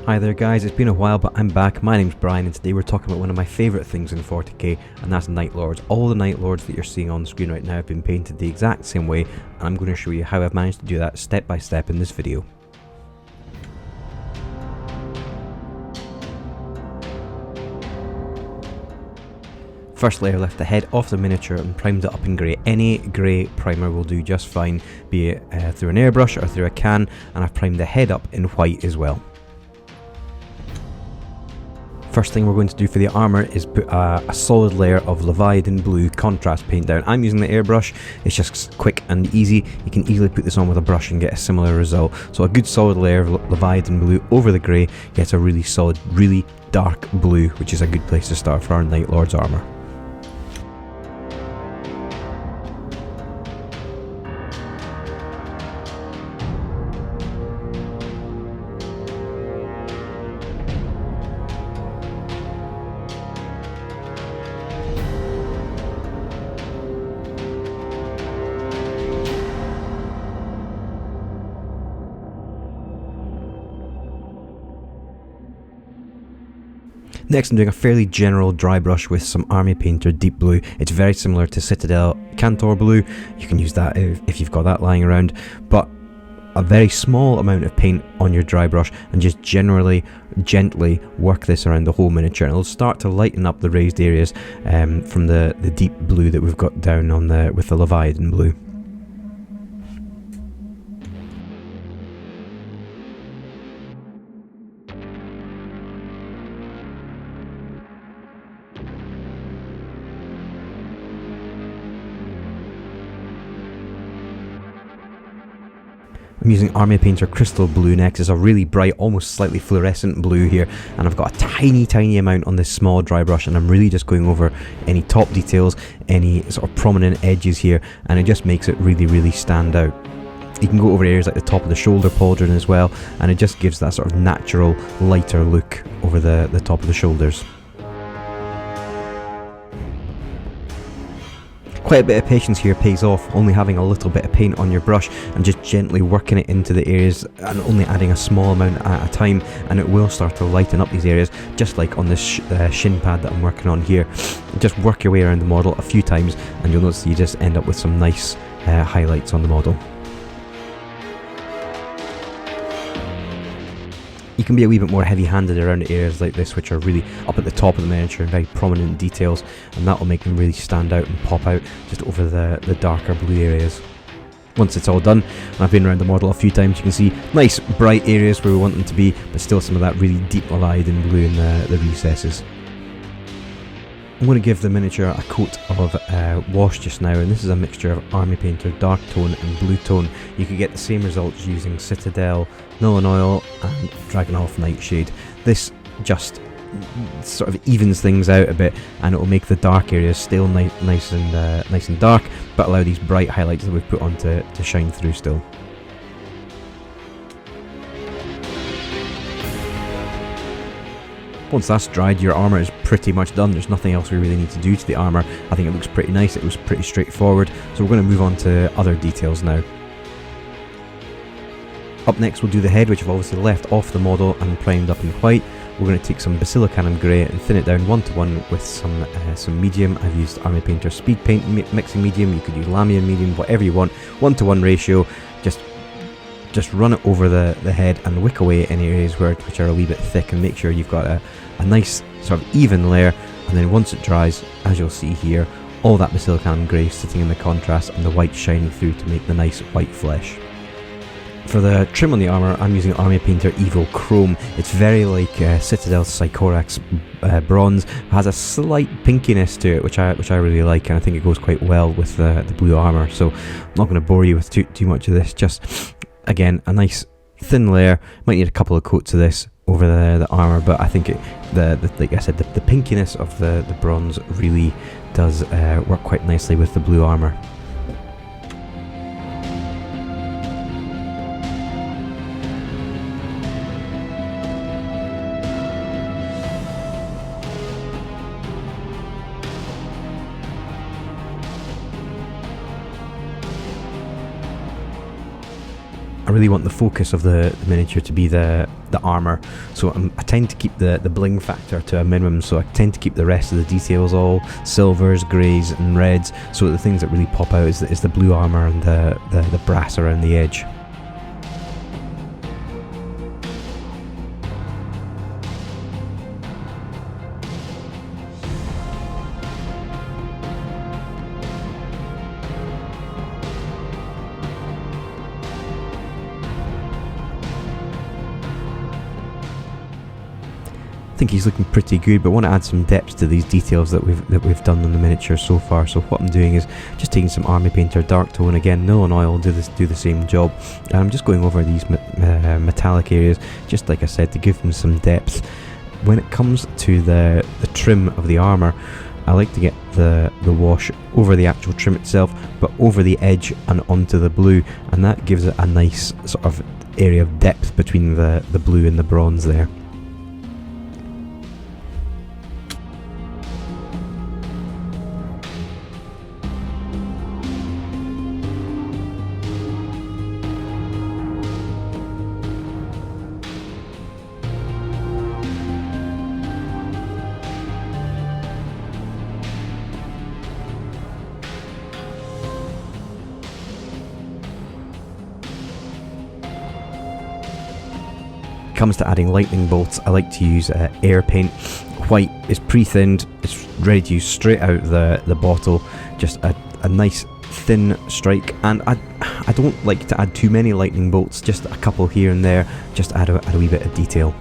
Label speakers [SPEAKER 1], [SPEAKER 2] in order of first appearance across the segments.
[SPEAKER 1] Hi there guys, it's been a while but I'm back. My name's Brian and today we're talking about one of my favourite things in 40k, and that's Night Lords. All the Night Lords that you're seeing on the screen right now have been painted the exact same way, and I'm going to show you how I've managed to do that step by step in this video. Firstly, I left the head off the miniature and primed it up in grey. Any grey primer will do just fine, be it through an airbrush or through a can, and I've primed the head up in white as well. First thing we're going to do for the armour is put a solid layer of Leviathan blue contrast paint down. I'm using the airbrush, it's just quick and easy. You can easily put this on with a brush and get a similar result. So a good solid layer of Leviathan blue over the grey gets a really solid, really dark blue, which is a good place to start for our Night Lord's armour. Next, I'm doing a fairly general dry brush with some Army Painter Deep Blue. It's very similar to Citadel Cantor Blue. You can use that if you've got that lying around, but a very small amount of paint on your dry brush and just generally, gently work this around the whole miniature, and it'll start to lighten up the raised areas from the deep blue that we've got down on with the Leviathan blue. I'm using Army Painter Crystal Blue next. It's a really bright, almost slightly fluorescent blue here, and I've got a tiny amount on this small dry brush, and I'm really just going over any top details, any sort of prominent edges here, and it just makes it really stand out. You can go over areas like the top of the shoulder pauldron as well, and it just gives that sort of natural, lighter look over the top of the shoulders. Quite a bit of patience here pays off, only having a little bit of paint on your brush and just gently working it into the areas and only adding a small amount at a time, and it will start to lighten up these areas, just like on this shin pad that I'm working on here. Just work your way around the model a few times and you'll notice you just end up with some nice highlights on the model. You can be a wee bit more heavy-handed around areas like this, which are really up at the top of the miniature and very prominent details, and that will make them really stand out and pop out just over the darker blue areas. Once it's all done, and I've been around the model a few times, you can see nice bright areas where we want them to be, but still some of that really deep Leviathan blue in the recesses. I'm going to give the miniature a coat of wash just now, and this is a mixture of Army Painter Dark Tone and Blue Tone. You could get the same results using Citadel, Null and Oil and Dragonhof Nightshade. This just sort of evens things out a bit, and it will make the dark areas still nice and dark, but allow these bright highlights that we've put on to shine through still. Once that's dried, your armour is pretty much done. There's nothing else we really need to do to the armour. I think it looks pretty nice, it was pretty straightforward, so we're going to move on to other details now. Up next we'll do the head, which I've obviously left off the model and primed up in white. We're going to take some Basilicanum Grey and thin it down 1:1 with some medium. I've used Army Painter Speed Paint mixing medium, you could use Lamian medium, whatever you want. 1:1 ratio, just run it over the head and wick away any areas which are a wee bit thick, and make sure you've got a nice sort of even layer, and then once it dries, as you'll see here, all that Basilicanum Grey sitting in the contrast and the white shining through to make the nice white flesh. For the trim on the armour, I'm using Army Painter Evil Chrome. It's very like Citadel Sycorax Bronze. It has a slight pinkiness to it, which I really like, and I think it goes quite well with the blue armour. So I'm not going to bore you with too much of this. Just again, a nice thin layer. Might need a couple of coats of this over the armour, but I think like I said, the pinkiness of the bronze really does work quite nicely with the blue armour. really want the focus of the miniature to be the armour, so I tend to keep the bling factor to a minimum, so I tend to keep the rest of the details all silvers, greys and reds, so the things that really pop out is the blue armour and the brass around the edge. I think he's looking pretty good, but I want to add some depth to these details that we've done on the miniature so far. So what I'm doing is just taking some Army Painter Dark Tone, again Nil and Oil do the same job, and I'm just going over these metallic areas, just like I said, to give them some depth. When it comes to the trim of the armour, I like to get the wash over the actual trim itself, but over the edge and onto the blue, and that gives it a nice sort of area of depth between the blue and the bronze there. Comes to adding lightning bolts, I like to use air paint. White is pre-thinned, it's ready to use straight out the bottle, just a nice thin strike, and I don't like to add too many lightning bolts, just a couple here and there, just add a wee bit of detail.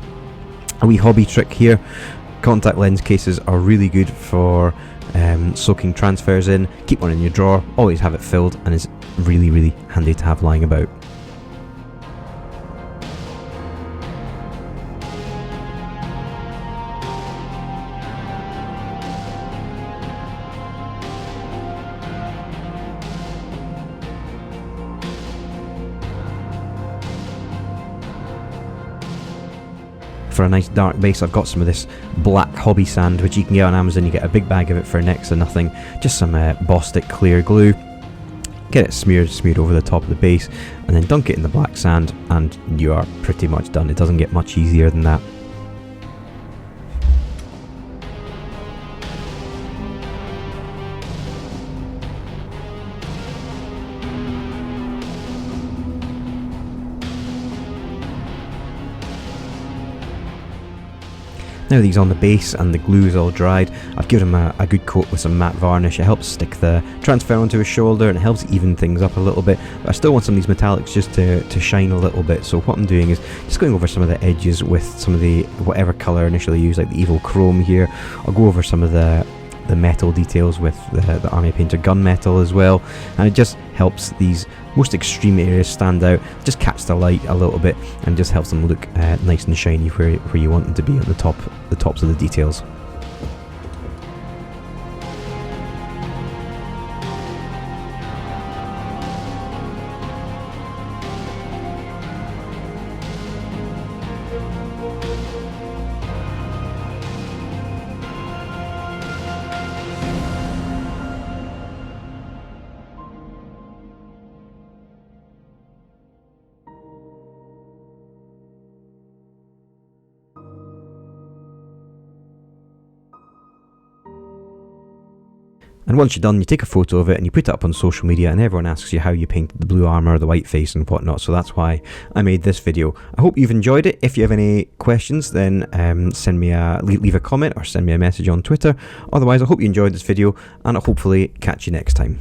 [SPEAKER 1] A wee hobby trick here, contact lens cases are really good for soaking transfers in. Keep one in your drawer, always have it filled, and it's really handy to have lying about. For a nice dark base, I've got some of this black hobby sand, which you can get on Amazon. You get a big bag of it for next to nothing. Just some Bostik clear glue. Get it smeared over the top of the base, and then dunk it in the black sand, and you are pretty much done. It doesn't get much easier than that. Now these on the base and the glue is all dried, I've given him a good coat with some matte varnish. It helps stick the transfer onto his shoulder and it helps even things up a little bit, but I still want some of these metallics just to shine a little bit. So what I'm doing is just going over some of the edges with some of the whatever colour initially used, like the Evil Chrome here. I'll go over some of the metal details with the Army Painter gunmetal as well, and it just helps these most extreme areas stand out, just catch the light a little bit and just helps them look nice and shiny where you want them to be at the tops of the details. And once you're done, you take a photo of it and you put it up on social media, and everyone asks you how you painted the blue armour, the white face and whatnot, so that's why I made this video. I hope you've enjoyed it. If you have any questions, then leave a comment or send me a message on Twitter. Otherwise, I hope you enjoyed this video, and I'll hopefully catch you next time.